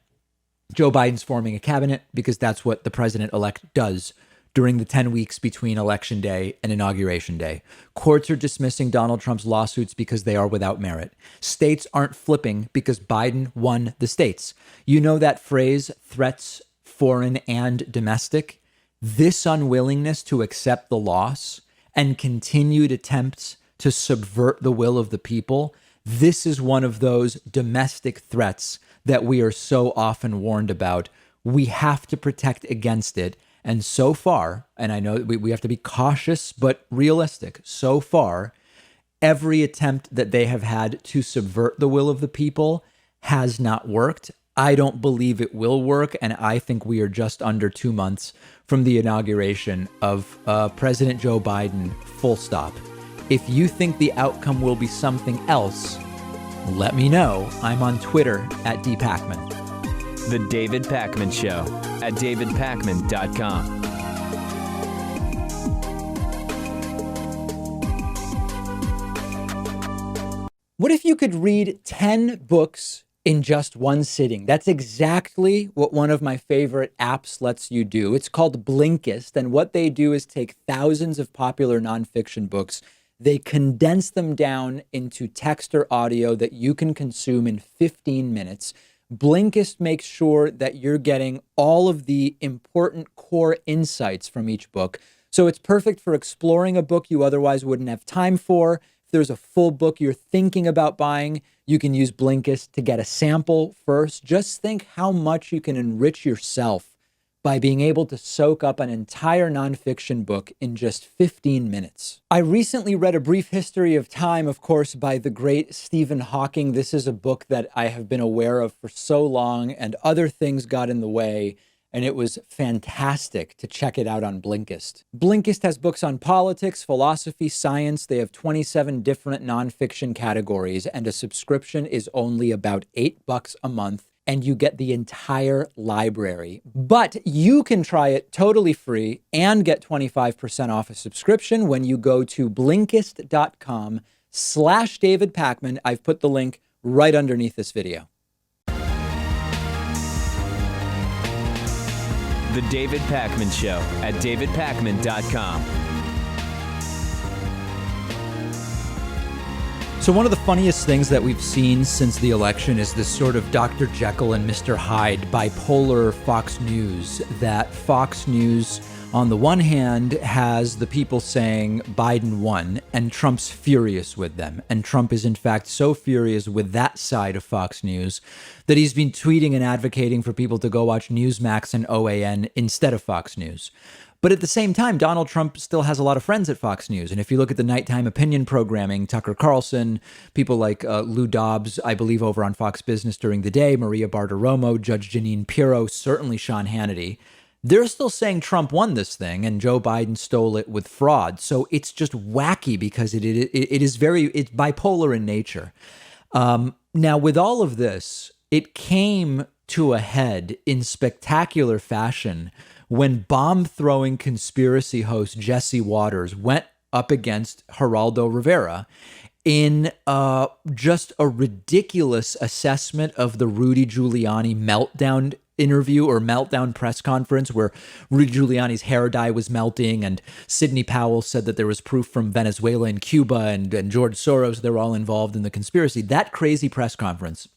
Joe Biden's forming a cabinet because that's what the president-elect does during the 10 weeks between Election Day and Inauguration Day. Courts are dismissing Donald Trump's lawsuits because they are without merit. States aren't flipping because Biden won the states. You know that phrase, threats, foreign and domestic? This unwillingness to accept the loss and continued attempts to subvert the will of the people, this is one of those domestic threats that we are so often warned about. We have to protect against it. And so far, and I know we have to be cautious but realistic, so far, every attempt that they have had to subvert the will of the people has not worked. I don't believe it will work, and I think we are just under 2 months from the inauguration of President Joe Biden, full stop. If you think the outcome will be something else, let me know. I'm on Twitter at @DPakman. The David Pakman Show at davidpakman.com. What if you could read 10 books in just one sitting? That's exactly what one of my favorite apps lets you do. It's called Blinkist, and what they do is take thousands of popular nonfiction books. They condense them down into text or audio that you can consume in 15 minutes. Blinkist makes sure that you're getting all of the important core insights from each book. So it's perfect for exploring a book you otherwise wouldn't have time for. If there's a full book you're thinking about buying, you can use Blinkist to get a sample first. Just think how much you can enrich yourself by being able to soak up an entire nonfiction book in just 15 minutes. I recently read A Brief History of Time, of course, by the great Stephen Hawking. This is a book that I have been aware of for so long, and other things got in the way, and it was fantastic to check it out on Blinkist. Blinkist has books on politics, philosophy, science. They have 27 different nonfiction categories, and a subscription is only about $8 a month, and you get the entire library. But you can try it totally free and get 25% off a subscription when you go to Blinkist.com/David Pakman. I've put the link right underneath this video. The David Pakman Show at davidpakman.com. So one of the funniest things that we've seen since the election is this sort of Dr. Jekyll and Mr. Hyde bipolar Fox News, that Fox News on the one hand has the people saying Biden won and Trump's furious with them. And Trump is in fact so furious with that side of Fox News that he's been tweeting and advocating for people to go watch Newsmax and OAN instead of Fox News. But at the same time, Donald Trump still has a lot of friends at Fox News. And if you look at the nighttime opinion programming, Tucker Carlson, people like Lou Dobbs, I believe over on Fox Business during the day, Maria Bartiromo, Judge Jeanine Pirro, certainly Sean Hannity, they're still saying Trump won this thing and Joe Biden stole it with fraud. So it's just wacky because it's bipolar in nature. Now, with all of this, it came to a head in spectacular fashion when bomb-throwing conspiracy host Jesse Waters went up against Geraldo Rivera in just a ridiculous assessment of the Rudy Giuliani meltdown interview or meltdown press conference where Rudy Giuliani's hair dye was melting and Sidney Powell said that there was proof from Venezuela and Cuba and George Soros, they're all involved in the conspiracy. That crazy press conference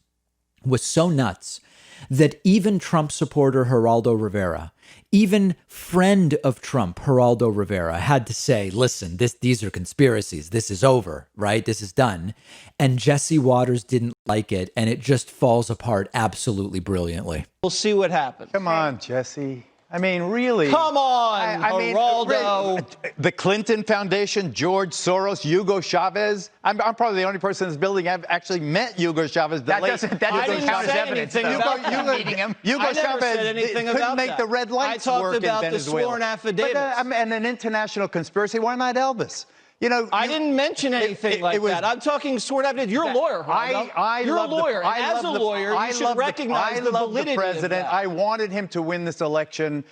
was so nuts that even Trump supporter Geraldo Rivera, even friend of Trump, Geraldo Rivera, had to say, listen, these are conspiracies. This is over, right? This is done. And Jesse Waters didn't like it, and it just falls apart absolutely brilliantly. We'll see what happens. Come on, Jesse. I mean, really. Come on, Geraldo. The Clinton Foundation, George Soros, Hugo Chavez. I'm probably the only person in this building I've actually met Hugo Chavez. That doesn't count as evidence. Hugo Chavez couldn't make the red lights work in Venezuela. I talked about the sworn affidavits. And an international conspiracy. Why not Elvis? I didn't mention anything like that. I'm talking sworn affidavit. You're a lawyer, Geraldo. You're a lawyer. And as a lawyer, you should recognize the validity the president. of that. I wanted him to win this election.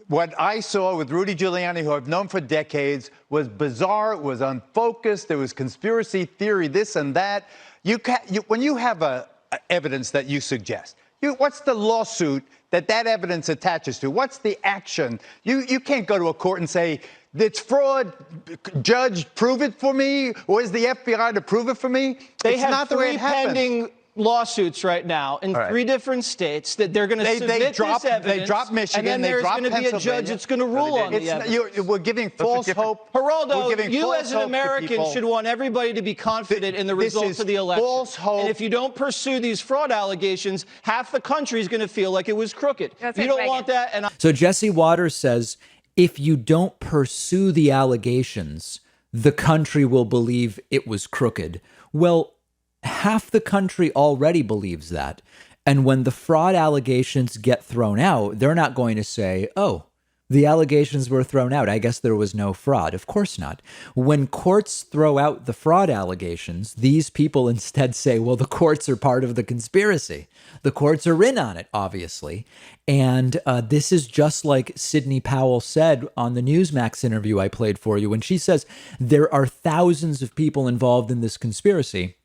What I saw with Rudy Giuliani, who I've known for decades, was bizarre. It was unfocused. There was conspiracy theory, this and that. When you have evidence that you suggest, what's the lawsuit that evidence attaches to? What's the action? You can't go to a court and say, it's fraud. Judge, prove it for me. Or is the FBI to prove it for me? They have three pending lawsuits right now in three different states that they're going to submit this evidence. They dropped Michigan. And then there's going to be a judge that's going to rule on the evidence. We're giving false hope. Geraldo, you as an American should want everybody to be confident in the results of the election. False hope. And if you don't pursue these fraud allegations, half the country is going to feel like it was crooked. You don't want that. So Jesse Waters says, if you don't pursue the allegations, the country will believe it was crooked. Well, half the country already believes that. And when the fraud allegations get thrown out, they're not going to say, oh, the allegations were thrown out. I guess there was no fraud. Of course not. When courts throw out the fraud allegations, these people instead say, well, the courts are part of the conspiracy. The courts are in on it, obviously. And this is just like Sidney Powell said on the Newsmax interview I played for you, when she says there are thousands of people involved in this conspiracy.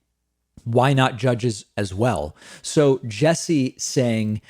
Why not judges as well? So Jesse saying,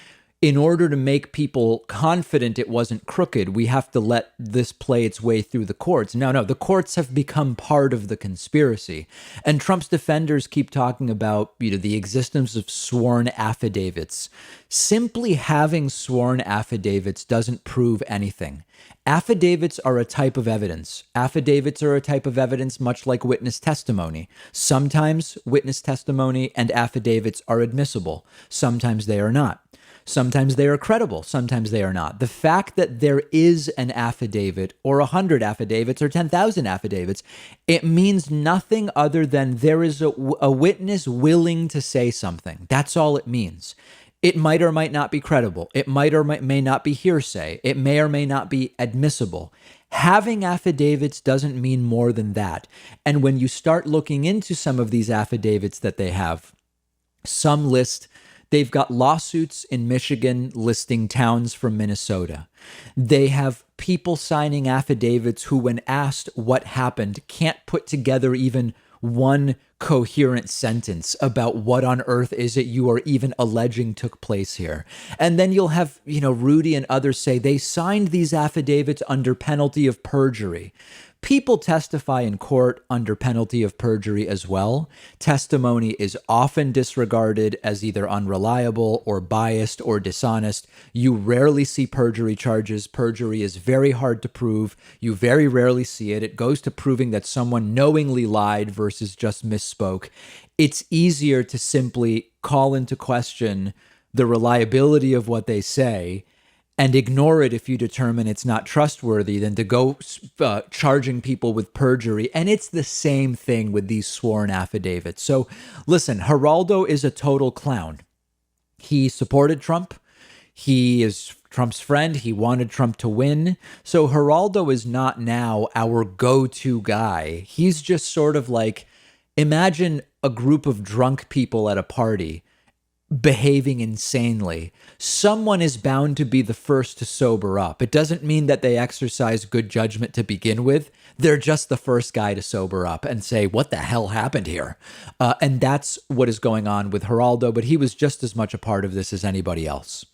in order to make people confident it wasn't crooked, we have to let this play its way through the courts. No, the courts have become part of the conspiracy. And Trump's defenders keep talking about, the existence of sworn affidavits. Simply having sworn affidavits doesn't prove anything. Affidavits are a type of evidence. Affidavits are a type of evidence much like witness testimony. Sometimes witness testimony and affidavits are admissible. Sometimes they are not. Sometimes they are credible. Sometimes they are not. The fact that there is an affidavit or 100 affidavits or 10,000 affidavits, it means nothing other than there is a witness willing to say something. That's all it means. It might or might not be credible. It might or may not be hearsay. It may or may not be admissible. Having affidavits doesn't mean more than that. And when you start looking into some of these affidavits that they have, some list, they've got lawsuits in Michigan listing towns from Minnesota. They have people signing affidavits who, when asked what happened, can't put together even one coherent sentence about what on earth is it you are even alleging took place here. And then you'll have, Rudy and others say they signed these affidavits under penalty of perjury. People testify in court under penalty of perjury as well. Testimony is often disregarded as either unreliable or biased or dishonest. You rarely see perjury charges. Perjury is very hard to prove. You very rarely see it. It goes to proving that someone knowingly lied versus just misspoke. It's easier to simply call into question the reliability of what they say and ignore it if you determine it's not trustworthy than to go charging people with perjury. And it's the same thing with these sworn affidavits. So listen, Geraldo is a total clown. He supported Trump. He is Trump's friend. He wanted Trump to win. So Geraldo is not now our go-to guy. He's just sort of like, imagine a group of drunk people at a party behaving insanely. Someone is bound to be the first to sober up. It doesn't mean that they exercise good judgment to begin with. They're just the first guy to sober up and say, what the hell happened here? And that's what is going on with Geraldo, but he was just as much a part of this as anybody else.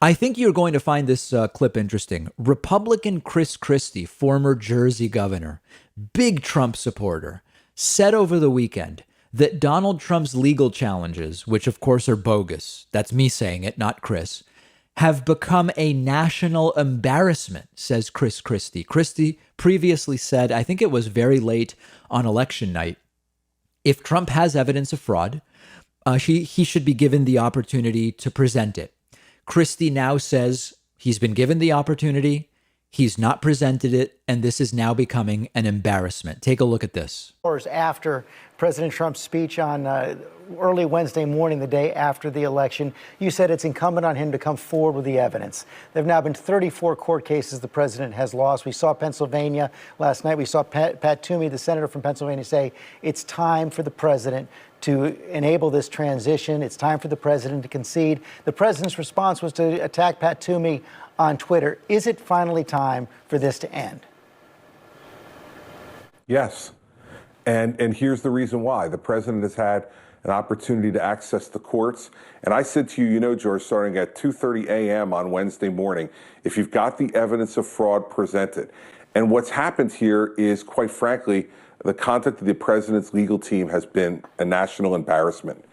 I think you're going to find this clip interesting. Republican Christie, former Jersey governor, big Trump supporter, said over the weekend that Donald Trump's legal challenges, which of course are bogus, that's me saying it, not Chris, have become a national embarrassment, says Christie. Christie previously said, I think it was very late on election night, if Trump has evidence of fraud, he should be given the opportunity to present it. Christie now says he's been given the opportunity, he's not presented it, and this is now becoming an embarrassment. Take a look at this. Hours after President Trump's speech on early Wednesday morning, the day after the election, you said it's incumbent on him to come forward with the evidence. There have now been 34 court cases the president has lost. We saw Pennsylvania last night. We saw Pat Toomey, the senator from Pennsylvania, say it's time for the president to enable this transition. It's time for the president to concede. The president's response was to attack Pat Toomey on Twitter. Is it finally time for this to end? Yes. And here's the reason why. The president has had an opportunity to access the courts. And I said to you, George, starting at 2:30 a.m. on Wednesday morning, if you've got the evidence of fraud, present it. And what's happened here is, quite frankly, the conduct of the president's legal team has been a national embarrassment.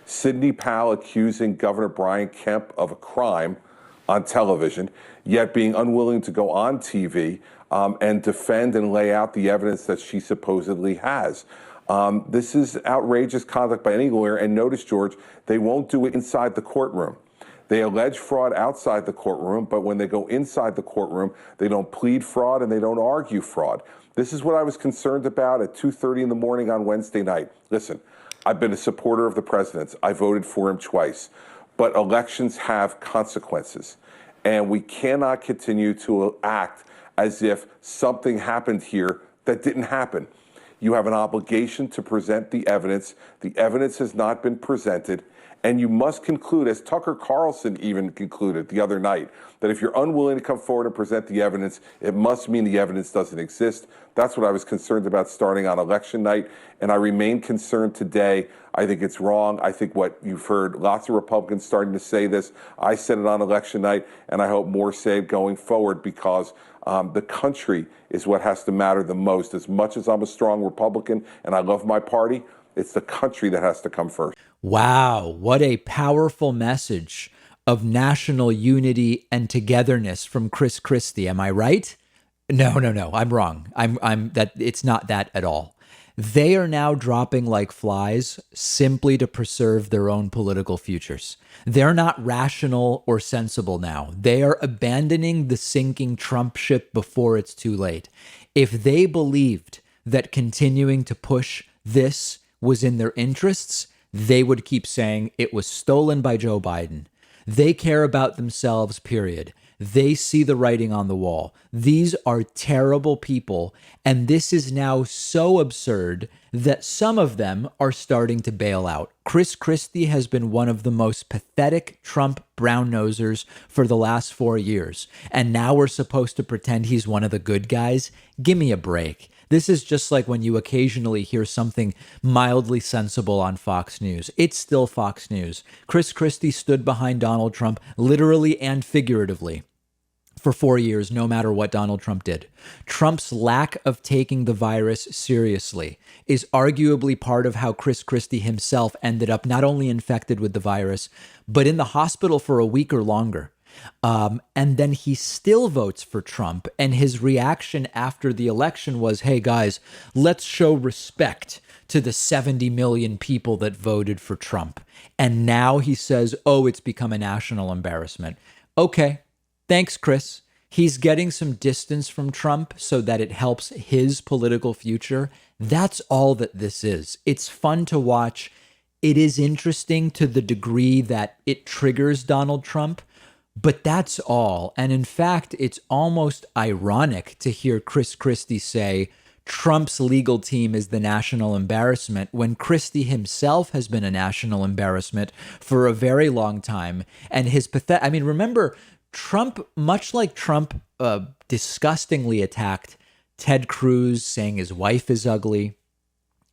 Sidney Powell accusing Governor Brian Kemp of a crime on television, yet being unwilling to go on TV and defend and lay out the evidence that she supposedly has. This is outrageous conduct by any lawyer. And notice, George, they won't do it inside the courtroom. They allege fraud outside the courtroom, but when they go inside the courtroom, they don't plead fraud and they don't argue fraud. This is what I was concerned about at 2:30 in the morning on Wednesday night. Listen, I've been a supporter of the president's. I voted for him twice. But elections have consequences. And we cannot continue to act as if something happened here that didn't happen. You have an obligation to present the evidence. The evidence has not been presented. And you must conclude, as Tucker Carlson even concluded the other night, that if you're unwilling to come forward and present the evidence, it must mean the evidence doesn't exist. That's what I was concerned about starting on election night, and I remain concerned today. I think it's wrong. I think what you've heard lots of Republicans starting to say this. I said it on election night, and I hope more say it going forward, because the country is what has to matter the most. As much as I'm a strong Republican and I love my party, it's the country that has to come first. Wow, what a powerful message of national unity and togetherness from Christie. Am I right? No, I'm wrong. I'm that it's not that at all. They are now dropping like flies simply to preserve their own political futures. They're not rational or sensible now. They are abandoning the sinking Trump ship before it's too late. If they believed that continuing to push this was in their interests, they would keep saying it was stolen by Joe Biden. They care about themselves, period. They see the writing on the wall. These are terrible people, and this is now so absurd that some of them are starting to bail out. Christie has been one of the most pathetic Trump brown-nosers for the last 4 years, and now we're supposed to pretend he's one of the good guys? Give me a break. This is just like when you occasionally hear something mildly sensible on Fox News. It's still Fox News. Christie stood behind Donald Trump, literally and figuratively, for 4 years, no matter what Donald Trump did. Trump's lack of taking the virus seriously is arguably part of how Christie himself ended up not only infected with the virus, but in the hospital for a week or longer. And then he still votes for Trump. And his reaction after the election was, hey, guys, let's show respect to the 70 million people that voted for Trump. And now he says, oh, it's become a national embarrassment. Okay. Thanks, Chris. He's getting some distance from Trump so that it helps his political future. That's all that this is. It's fun to watch. It is interesting to the degree that it triggers Donald Trump, but that's all. And in fact, it's almost ironic to hear Chris Christie say Trump's legal team is the national embarrassment when Christie himself has been a national embarrassment for a very long time. And his I mean, remember, Trump, much like Trump disgustingly attacked Ted Cruz, saying his wife is ugly,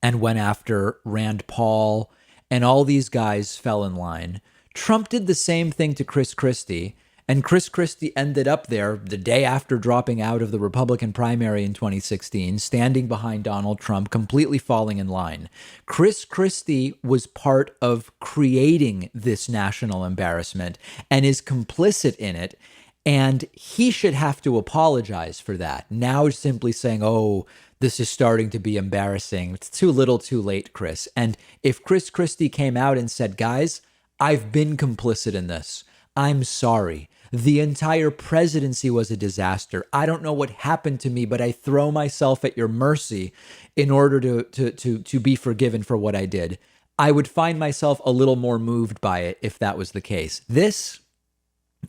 and went after Rand Paul, and all these guys fell in line. Trump did the same thing to Chris Christie, and Chris Christie ended up there the day after dropping out of the Republican primary in 2016, standing behind Donald Trump, completely falling in line. Chris Christie was part of creating this national embarrassment and is complicit in it, and he should have to apologize for that. Now simply saying, oh, this is starting to be embarrassing. It's too little too late, Chris. And if Chris Christie came out and said, guys, I've been complicit in this. I'm sorry. The entire presidency was a disaster. I don't know what happened to me, but I throw myself at your mercy in order to be forgiven for what I did. I would find myself a little more moved by it if that was the case. This,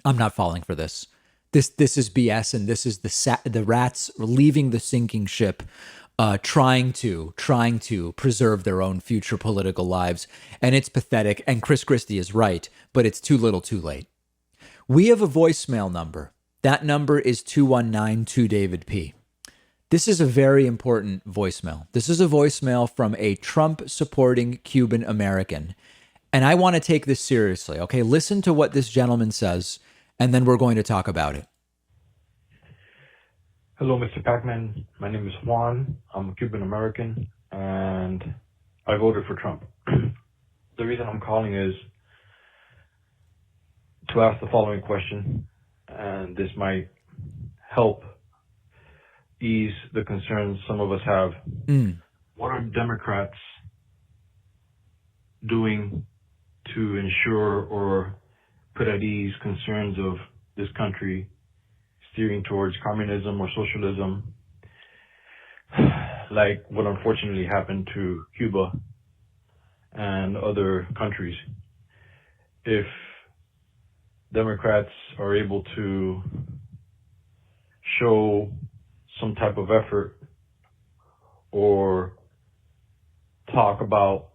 I'm not falling for this. This is BS, and this is the rats leaving the sinking ship, trying to preserve their own future political lives. And it's pathetic. And Chris Christie is right, but it's too little too late. We have a voicemail number. That number is 219-2-DAVID-P. This is a very important voicemail. This is a voicemail from a Trump-supporting Cuban American. And I want to take this seriously, okay? Listen to what this gentleman says, and then we're going to talk about it. Hello, Mr. Pakman. My name is Juan. I'm a Cuban American, and I voted for Trump. The reason I'm calling is to ask the following question, and this might help ease the concerns some of us have. What are Democrats doing to ensure or put at ease concerns of this country steering towards communism or socialism, like what unfortunately happened to Cuba and other countries? If Democrats are able to show some type of effort or talk about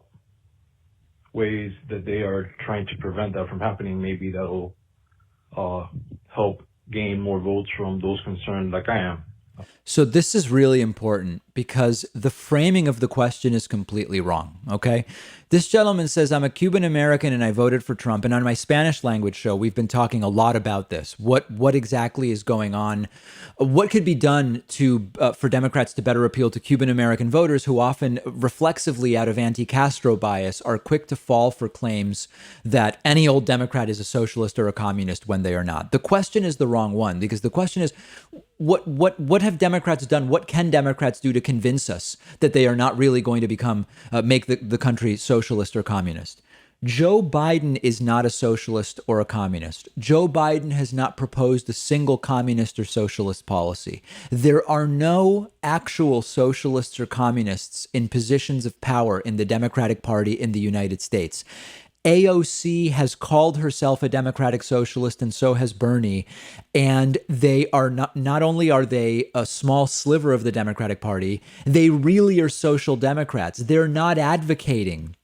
ways that they are trying to prevent that from happening, maybe that'll help gain more votes from those concerned like I am. So this is really important because the framing of the question is completely wrong, okay? This gentleman says, I'm a Cuban American and I voted for Trump. And on my Spanish language show, we've been talking a lot about this. What exactly is going on? What could be done to for Democrats to better appeal to Cuban American voters who often reflexively out of anti-Castro bias are quick to fall for claims that any old Democrat is a socialist or a communist when they are not. The question is the wrong one because the question is, what have Democrats done? What can Democrats do to convince us that they are not really going to become make the country socialist or communist? Joe Biden is not a socialist or a communist. Joe Biden has not proposed a single communist or socialist policy. There are no actual socialists or communists in positions of power in the Democratic Party in the United States. AOC has called herself a democratic socialist, and so has Bernie. And they are not only are they a small sliver of the Democratic Party, they really are social democrats. They're not advocating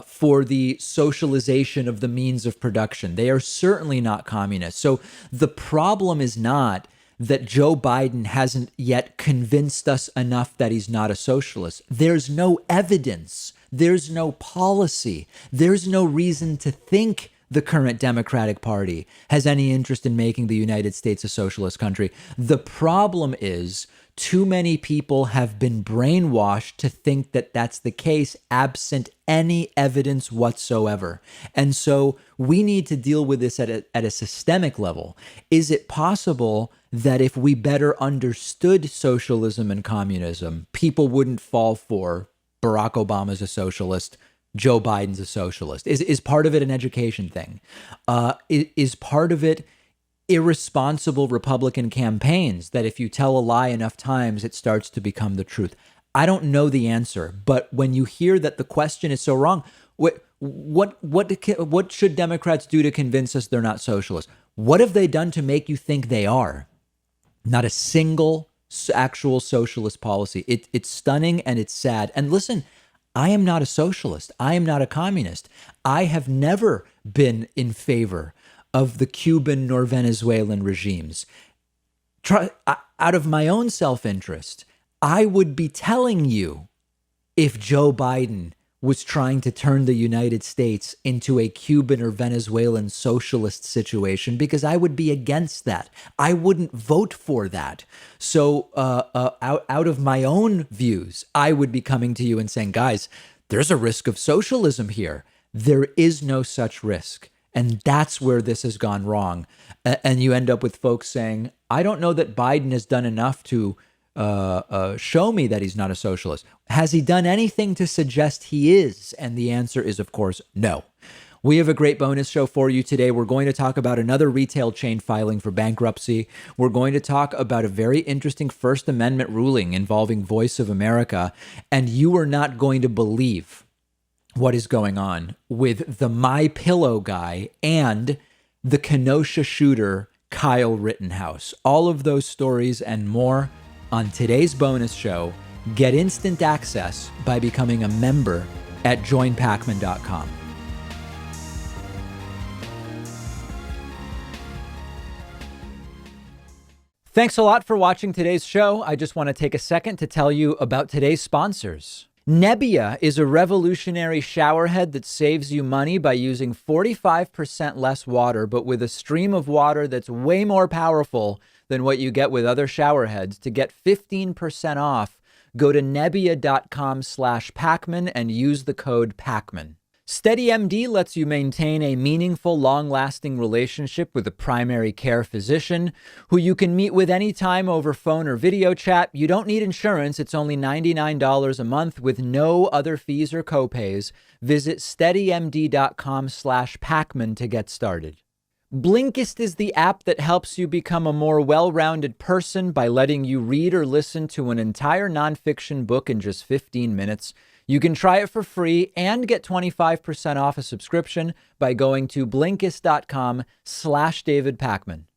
for the socialization of the means of production. They are certainly not communists. So the problem is not that Joe Biden hasn't yet convinced us enough that he's not a socialist. There's no evidence. There's no policy. There's no reason to think the current Democratic Party has any interest in making the United States a socialist country. The problem is too many people have been brainwashed to think that that's the case, absent any evidence whatsoever. And so we need to deal with this at a systemic level. Is it possible that if we better understood socialism and communism, people wouldn't fall for Barack Obama's a socialist, Joe Biden's a socialist? Is part of it an education thing? Is part of it irresponsible Republican campaigns that if you tell a lie enough times, it starts to become the truth? I don't know the answer, but when you hear that the question is so wrong, what should Democrats do to convince us they're not socialists? What have they done to make you think they are? Not a single actual socialist policy. It's stunning and it's sad. And listen, I am not a socialist. I am not a communist. I have never been in favor of the Cuban nor Venezuelan regimes. Out of my own self-interest, I would be telling you if Joe Biden was trying to turn the United States into a Cuban or Venezuelan socialist situation, because I would be against that. I wouldn't vote for that. So out of my own views, I would be coming to you and saying, guys, there's a risk of socialism here. There is no such risk. And that's where this has gone wrong. And you end up with folks saying, I don't know that Biden has done enough to show me that he's not a socialist. Has he done anything to suggest he is? And the answer is, of course, no. We have a great bonus show for you today. We're going to talk about another retail chain filing for bankruptcy. We're going to talk about a very interesting First Amendment ruling involving Voice of America. And you are not going to believe what is going on with the MyPillow guy and the Kenosha shooter, Kyle Rittenhouse. All of those stories and more on today's bonus show. Get instant access by becoming a member at joinpakman.com. Thanks a lot for watching today's show. I just want to take a second to tell you about today's sponsors. Nebia is a revolutionary showerhead that saves you money by using 45% less water, but with a stream of water that's way more powerful than what you get with other showerheads. To get 15% off, go to nebia.com/Pakman and use the code Pakman. SteadyMD lets you maintain a meaningful, long-lasting relationship with a primary care physician who you can meet with anytime over phone or video chat. You don't need insurance. It's only $99 a month with no other fees or copays. Visit steadymd.com/Pakman to get started. Blinkist is the app that helps you become a more well-rounded person by letting you read or listen to an entire nonfiction book in just 15 minutes. You can try it for free and get 25% off a subscription by going to Blinkist.com/David Pakman.